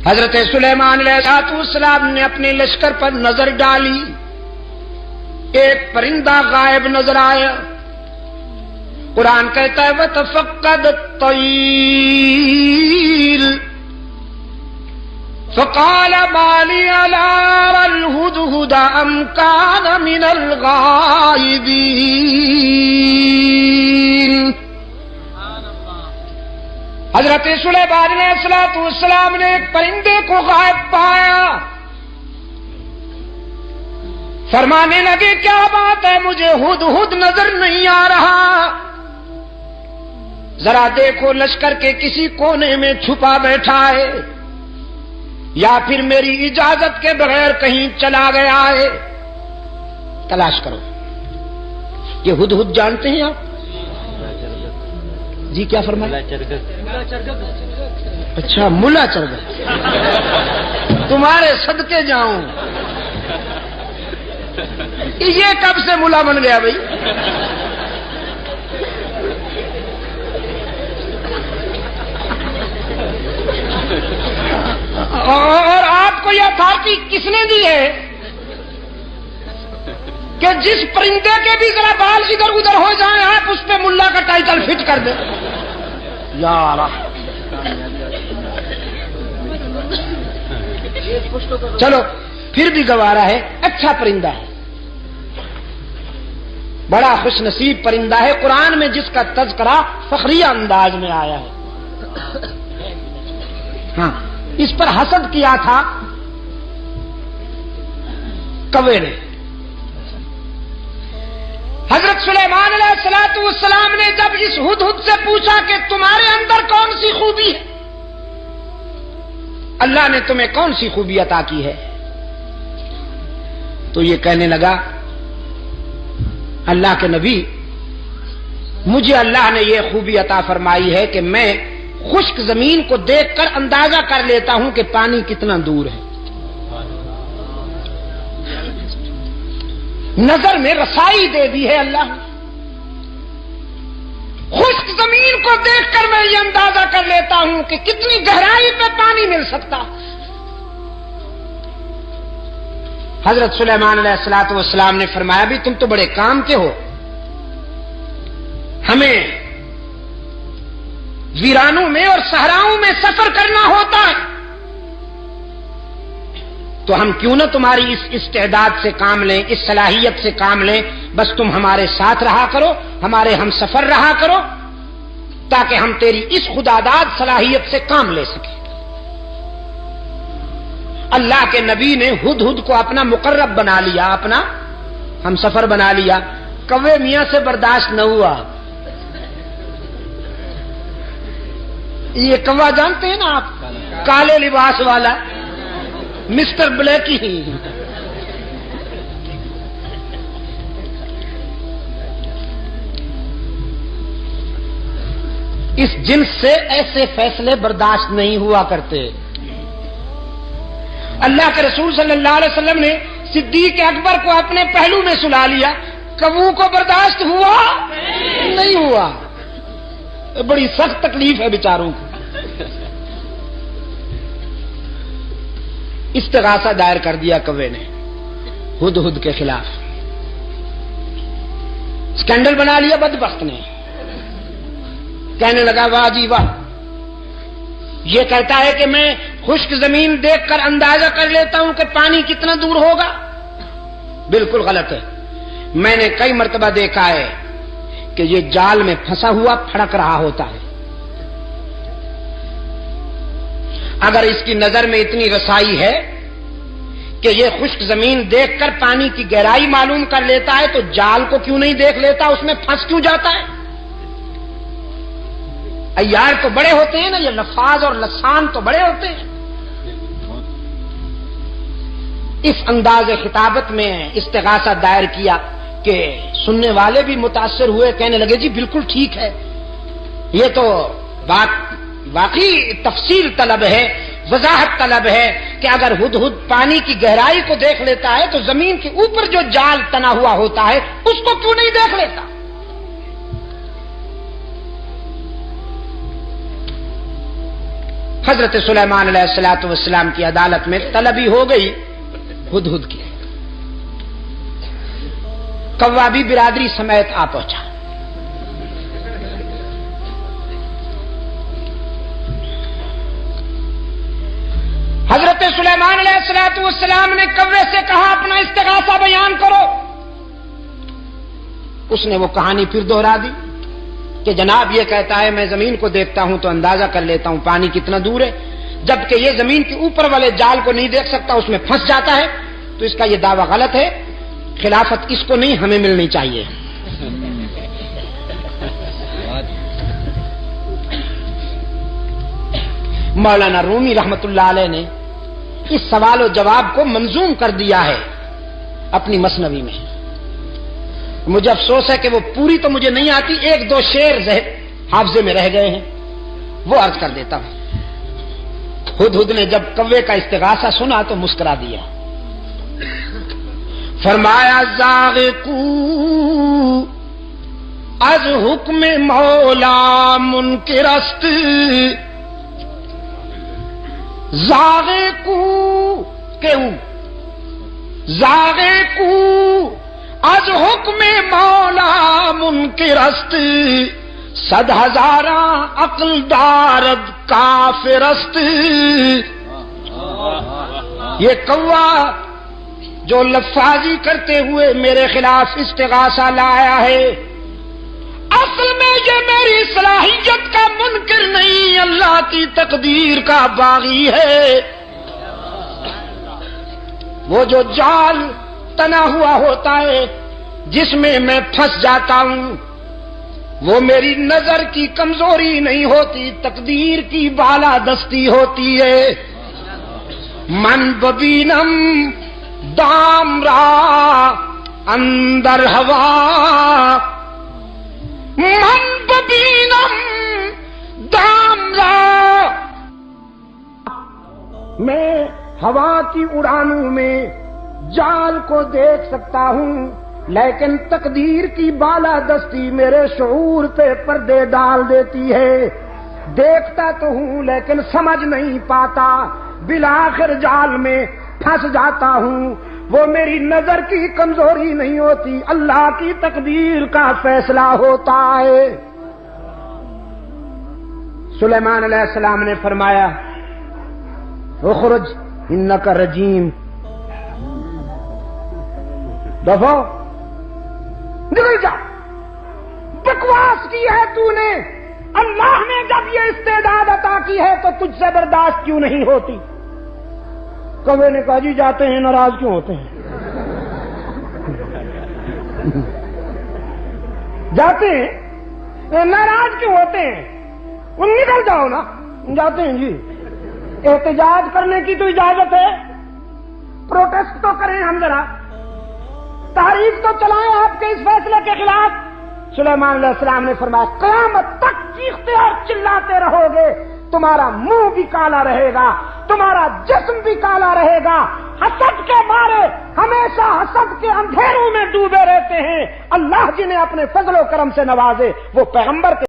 حضرت سلیمان علیہ السلام نے اپنے لشکر پر نظر ڈالی، ایک پرندہ غائب نظر آیا۔ قرآن کہتا ہے وَتَفَقَّدَ الطَّيْرَ فَقَالَ مَا لِيَ لَا أَرَى الْهُدْهُدَ أَمْ كَانَ مِنَ الْغَائِبِينَ۔ حضرت سلیمان علیہ السلام نے ایک پرندے کو غائب پایا، فرمانے لگے کیا بات ہے، مجھے ہدہد نظر نہیں آ رہا، ذرا دیکھو لشکر کے کسی کونے میں چھپا بیٹھا ہے یا پھر میری اجازت کے بغیر کہیں چلا گیا ہے، تلاش کرو۔ یہ ہدہد جانتے ہیں آپ؟ جی کیا فرمایا؟ اچھا ملا چرگا، تمہارے صدقے جاؤں، یہ کب سے ملا بن گیا بھائی؟ اور آپ کو یہ اتھارٹی کس نے دی ہے کہ جس پرندے کے بھی ذرا بال ادھر ادھر ہو جائیں آپ اس پہ ملا کا ٹائٹل فٹ کر دیں؟ یار چلو پھر بھی گوارا ہے، اچھا پرندہ ہے، بڑا خوش نصیب پرندہ ہے، قرآن میں جس کا تذکرہ فخریہ انداز میں آیا ہے۔ ہاں اس پر حسد کیا تھا کوے نے۔ حضرت سلیمان علیہ السلام نے جب اس ہدہد سے پوچھا کہ تمہارے اندر کون سی خوبی ہے، اللہ نے تمہیں کون سی خوبی عطا کی ہے، تو یہ کہنے لگا اللہ کے نبی مجھے اللہ نے یہ خوبی عطا فرمائی ہے کہ میں خشک زمین کو دیکھ کر اندازہ کر لیتا ہوں کہ پانی کتنا دور ہے، نظر میں رسائی دے دی ہے اللہ نے، خشک زمین کو دیکھ کر میں یہ اندازہ کر لیتا ہوں کہ کتنی گہرائی پہ پانی مل سکتا۔ حضرت سلیمان علیہ السلام نے فرمایا بھی تم تو بڑے کام کے ہو، ہمیں ویرانوں میں اور صحراؤں میں سفر کرنا ہوتا ہے، تو ہم کیوں نہ تمہاری اس استعداد سے کام لیں، اس صلاحیت سے کام لیں، بس تم ہمارے ساتھ رہا کرو، ہمارے ہم سفر رہا کرو، تاکہ ہم تیری اس خداداد صلاحیت سے کام لے سکیں۔ اللہ کے نبی نے ہدہد کو اپنا مقرب بنا لیا، اپنا ہم سفر بنا لیا، کوے میاں سے برداشت نہ ہوا۔ یہ کوا جانتے ہیں نا آپ، کالے لباس والا مسٹر بلیکی، اس جنس سے ایسے فیصلے برداشت نہیں ہوا کرتے۔ اللہ کے رسول صلی اللہ علیہ وسلم نے صدیق اکبر کو اپنے پہلو میں سلا لیا، کبو کو برداشت ہوا نہیں ہوا، بڑی سخت تکلیف ہے بیچاروں کو۔ استغاثہ دائر کر دیا کوے نے ہدہد کے خلاف، اسکینڈل بنا لیا بدبخت نے، کہنے لگا واہ جی واہ، یہ کہتا ہے کہ میں خشک زمین دیکھ کر اندازہ کر لیتا ہوں کہ پانی کتنا دور ہوگا، بالکل غلط ہے۔ میں نے کئی مرتبہ دیکھا ہے کہ یہ جال میں پھنسا ہوا پھڑک رہا ہوتا ہے، اگر اس کی نظر میں اتنی رسائی ہے کہ یہ خشک زمین دیکھ کر پانی کی گہرائی معلوم کر لیتا ہے تو جال کو کیوں نہیں دیکھ لیتا، اس میں پھنس کیوں جاتا ہے؟ عیار تو بڑے ہوتے ہیں نا، یہ لفاظ اور لسان تو بڑے ہوتے ہیں۔ اس انداز خطابت میں استغاثہ دائر کیا کہ سننے والے بھی متاثر ہوئے، کہنے لگے جی بالکل ٹھیک ہے، یہ تو بات واقعی تفصیل طلب ہے، وضاحت طلب ہے کہ اگر ہدہد پانی کی گہرائی کو دیکھ لیتا ہے تو زمین کے اوپر جو جال تنا ہوا ہوتا ہے اس کو کیوں نہیں دیکھ لیتا؟ حضرت سلیمان علیہ السلام کی عدالت میں طلبی ہو گئی ہدہد کی. کوا بھی برادری سمیت آ پہنچا. حضرت سلیمان علیہ السلام نے کوے سے کہا اپنا استغاثہ بیان کرو. اس نے وہ کہانی پھر دوہرا دی کہ جناب یہ کہتا ہے میں زمین کو دیکھتا ہوں تو اندازہ کر لیتا ہوں پانی کتنا دور ہے، جبکہ یہ زمین کے اوپر والے جال کو نہیں دیکھ سکتا، اس میں پھنس جاتا ہے، تو اس کا یہ دعویٰ غلط ہے، خلافت اس کو نہیں ہمیں ملنی چاہیے. مولانا رومی رحمت اللہ علیہ نے اس سوال و جواب کو منظوم کر دیا ہے اپنی مثنوی میں. مجھے افسوس ہے کہ وہ پوری تو مجھے نہیں آتی، ایک دو شعر حافظے میں رہ گئے ہیں، وہ عرض کر دیتا ہوں. ہدہد نے جب کوے کا استغاثہ سنا تو مسکرا دیا. فرمایا زاغقو از حکم مولا منکرست، زاغقو کیوں زاغقو از حکم مولا منکرست، 100,000 عقل دارد کافرست. یہ کوا جو لفاظی کرتے ہوئے میرے خلاف استغاثہ لایا ہے، اصل میں یہ میری صلاحیت کا منکر نہیں، اللہ کی تقدیر کا باغی ہے. وہ جو جال تنا ہوا ہوتا ہے جس میں میں پھنس جاتا ہوں، وہ میری نظر کی کمزوری نہیں ہوتی، تقدیر کی بالادستی ہوتی ہے. من ببینم دام را اندر ہوا، من ببینم دام را، میں ہوا کی اڑانوں میں جال کو دیکھ سکتا ہوں، لیکن تقدیر کی بالادستی میرے شعور پہ پردے ڈال دیتی ہے. دیکھتا تو ہوں لیکن سمجھ نہیں پاتا، بالآخر جال میں پھنس جاتا ہوں. وہ میری نظر کی کمزوری نہیں ہوتی، اللہ کی تقدیر کا فیصلہ ہوتا ہے. سلیمان علیہ السلام نے فرمایا اخرج انک رجیم، دفعہ نکل جا، بکواس کی ہے تو نے. اللہ نے جب یہ استعداد عطا کی ہے تو تجھ سے برداشت کیوں نہیں ہوتی؟ کوے نے کہا جی جاتے ہیں، ناراض کیوں ہوتے ہیں؟ جاتے ہیں ناراض کیوں ہوتے ہیں؟ وہ نکل جاؤ نا. جاتے ہیں جی. احتجاج کرنے کی تو اجازت ہے، پروٹیسٹ تو کریں ہم ذرا، تحریک تو چلائیں آپ کے اس فیصلے کے خلاف. سلیمان علیہ السلام نے فرمایا قیامت تک چیختے اور چلاتے رہو گے، تمہارا منہ بھی کالا رہے گا، تمہارا جسم بھی کالا رہے گا. حسد کے مارے ہمیشہ حسد کے اندھیروں میں ڈوبے رہتے ہیں. اللہ جنہیں اپنے فضل و کرم سے نوازے وہ پیغمبر کے